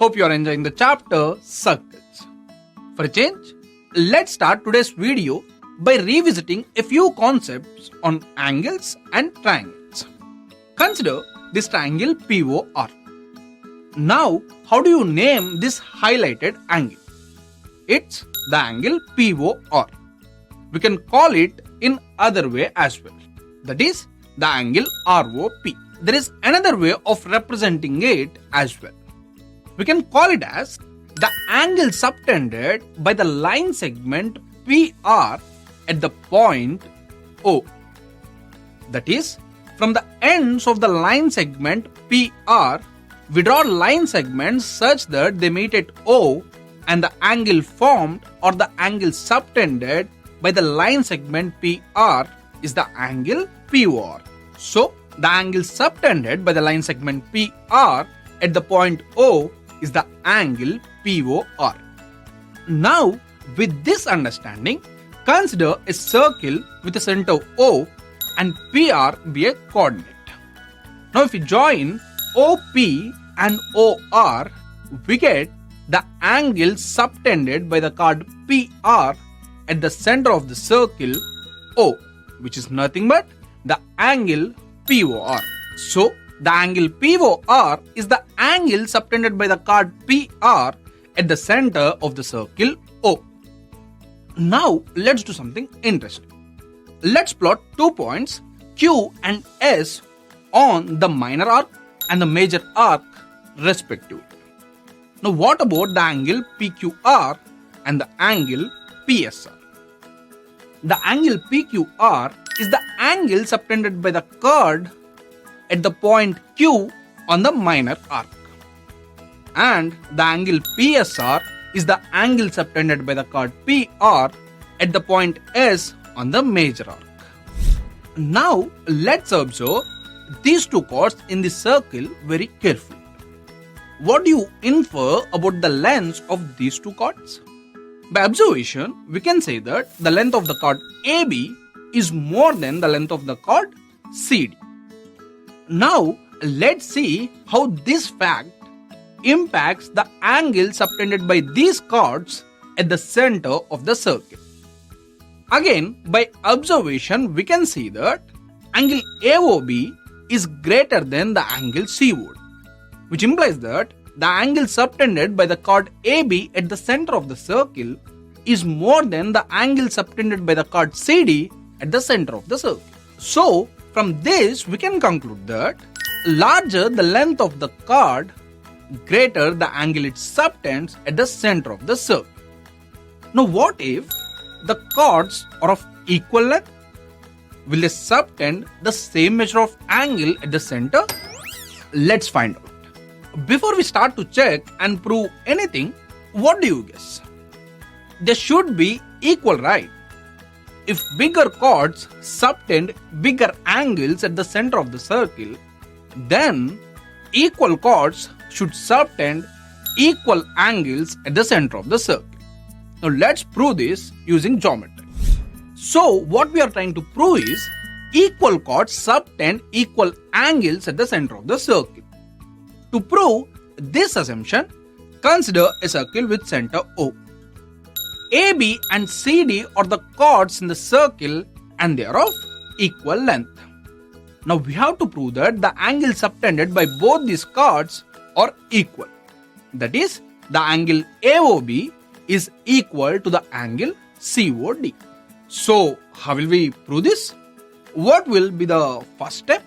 Hope you are enjoying the chapter Circles. For a change, let's start today's video by revisiting a few concepts on angles and triangles. Consider this triangle POR. Now, how do you name this highlighted angle? It's the angle POR. We can call it in other way as well. That is the angle ROP. There is another way of representing it as well. We can call it as the angle subtended by the line segment PR at the point O. That is, from the ends of the line segment PR, we draw line segments such that they meet at O, and the angle formed or the angle subtended by the line segment PR is the angle POR. So, the angle subtended by the line segment PR at the point O is the angle POR. Now, with this understanding, consider a circle with a center O and PR be a coordinate. Now, if we join OP and OR, we get the angle subtended by the chord PR at the center of the circle O, which is nothing but the angle POR. So, the angle POR is the angle subtended by the chord PR at the center of the circle O. Now, let's do something interesting. Let's plot 2 points Q and S on the minor arc and the major arc respectively. Now, what about the angle PQR and the angle PSR? The angle PQR is the angle subtended by the chord at the point Q on the minor arc. And the angle PSR is the angle subtended by the chord PR at the point S on the major arc. Now, let's observe these two chords in the circle very carefully. What do you infer about the lengths of these two chords? By observation, we can say that the length of the chord AB is more than the length of the chord CD. Now, let's see how this fact impacts the angle subtended by these chords at the center of the circle. Again, by observation, we can see that angle AOB is greater than the angle COD, which implies that the angle subtended by the chord AB at the center of the circle is more than the angle subtended by the chord CD at the center of the circle. So, from this we can conclude that larger the length of the chord, greater the angle it subtends at the center of the circle. Now, what if the chords are of equal length? Will they subtend the same measure of angle at the center? Let's find out. Before we start to check and prove anything, what do you guess? They should be equal, right? If bigger chords subtend bigger angles at the center of the circle, then equal chords should subtend equal angles at the center of the circle. Now let's prove this using geometry. So what we are trying to prove is equal chords subtend equal angles at the center of the circle. To prove this assumption, consider a circle with center O. AB and CD are the chords in the circle and they are of equal length. Now we have to prove that the angle subtended by both these chords are equal. That is, the angle AOB is equal to the angle COD. So, how will we prove this? What will be the first step?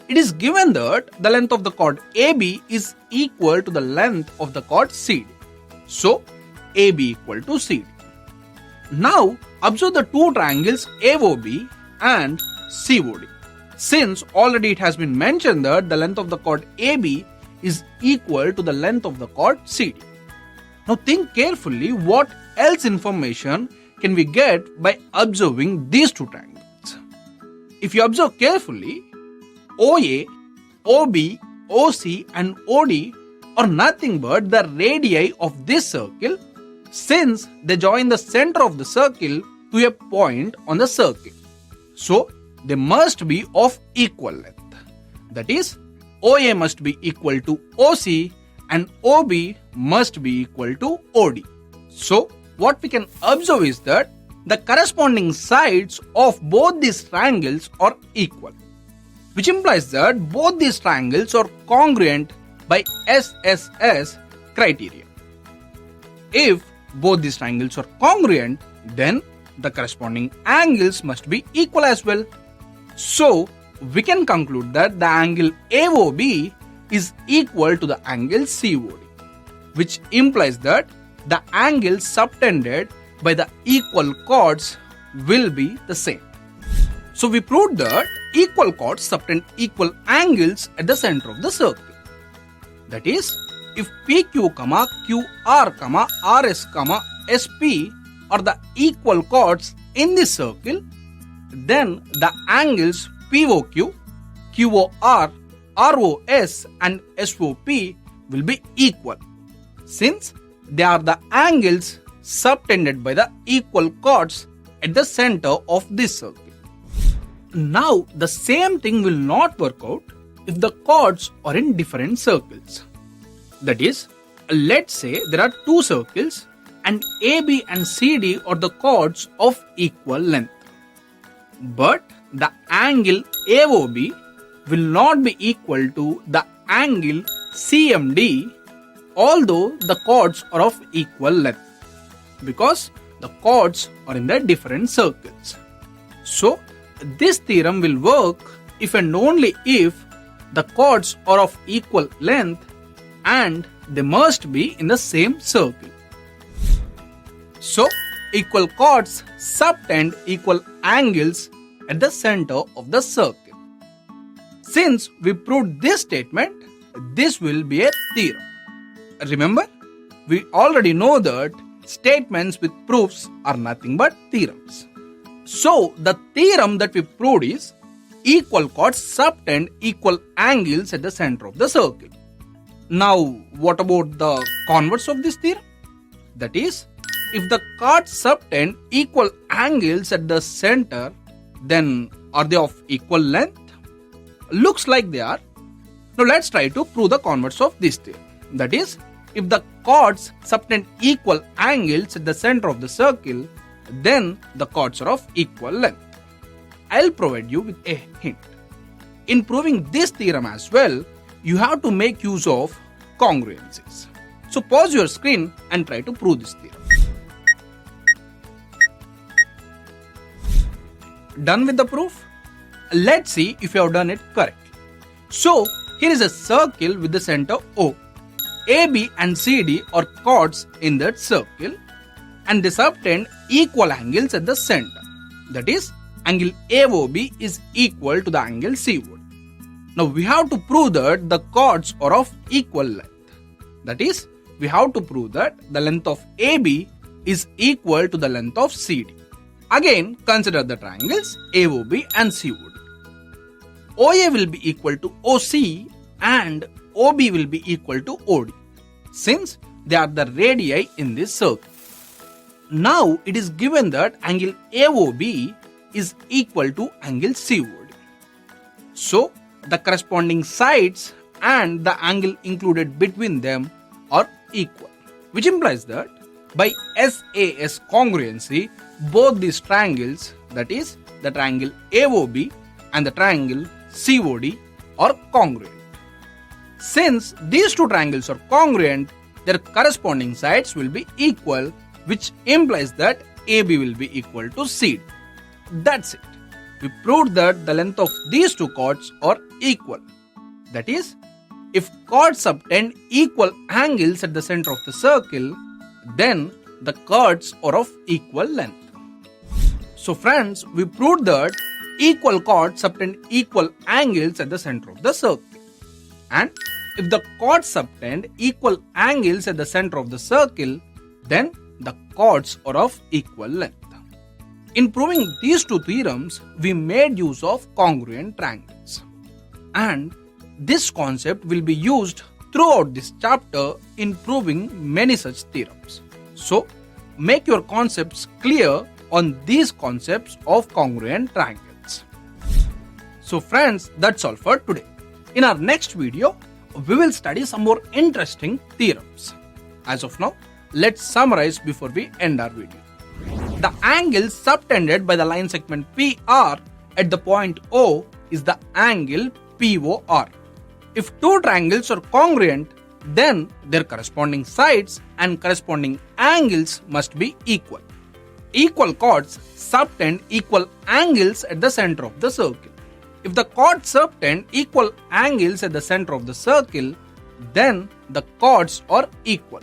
It is given that the length of the chord AB is equal to the length of the chord CD. So, AB equal to CD. Now, observe the two triangles AOB and COD. Since already it has been mentioned that the length of the chord AB is equal to the length of the chord CD. Now think carefully what else information can we get by observing these two triangles. If you observe carefully, OA, OB, OC and OD are nothing but the radii of this circle since they join the center of the circle to a point on the circle. So, they must be of equal length. That is, OA must be equal to OC and OB must be equal to OD. So, what we can observe is that the corresponding sides of both these triangles are equal, which implies that both these triangles are congruent by SSS criteria. If both these triangles are congruent, then the corresponding angles must be equal as well. So, we can conclude that the angle AOB is equal to the angle COD, which implies that the angles subtended by the equal chords will be the same. So we proved that equal chords subtend equal angles at the center of the circle. That is, if PQ, QR, RS, SP are the equal chords in this circle, then the angles POQ, QOR, ROS and SOP will be equal, since they are the angles subtended by the equal chords at the center of this circle. Now, the same thing will not work out if the chords are in different circles. That is, let's say there are two circles and AB and CD are the chords of equal length. But the angle AOB will not be equal to the angle CMD, although the chords are of equal length, because the chords are in the different circles. So, this theorem will work if and only if the chords are of equal length and they must be in the same circle. So, equal chords subtend equal angles at the center of the circle. Since we proved this statement, this will be a theorem. Remember, we already know that statements with proofs are nothing but theorems. So, the theorem that we proved is equal chords subtend equal angles at the center of the circle. Now, what about the converse of this theorem? That is, if the chords subtend equal angles at the center, then are they of equal length? Looks like they are. Now, let's try to prove the converse of this theorem. That is, if the chords subtend equal angles at the center of the circle, then the chords are of equal length. I'll provide you with a hint. In proving this theorem as well, you have to make use of congruencies. So pause your screen and try to prove this theorem. Done with the proof? Let's see if you have done it correctly. So here is a circle with the center O. AB and CD are chords in that circle and they subtend equal angles at the center. That is, angle AOB is equal to the angle COD. Now we have to prove that the chords are of equal length. That is, we have to prove that the length of AB is equal to the length of CD. Again, consider the triangles AOB and COD. OA will be equal to OC and OB will be equal to OD, since they are the radii in this circle. Now it is given that angle AOB is equal to angle COD. So the corresponding sides and the angle included between them are equal, which implies that by SAS congruency, both these triangles, that is the triangle AOB and the triangle COD, are congruent. Since these two triangles are congruent, their corresponding sides will be equal, which implies that AB will be equal to CD. That's it. We proved that the length of these two chords are equal. That is, if chords subtend equal angles at the center of the circle, then the chords are of equal length. So friends, we proved that equal chords subtend equal angles at the center of the circle. And if the chords subtend equal angles at the center of the circle, then the chords are of equal length. In proving these two theorems, we made use of congruent triangles. And this concept will be used throughout this chapter in proving many such theorems. So, make your concepts clear on these concepts of congruent triangles. So friends, that's all for today. In our next video, we will study some more interesting theorems. As of now, let's summarize before we end our video. The angle subtended by the line segment PR at the point O is the angle POR. If two triangles are congruent, then their corresponding sides and corresponding angles must be equal. Equal chords subtend equal angles at the center of the circle. If the chords subtend equal angles at the center of the circle, then the chords are equal.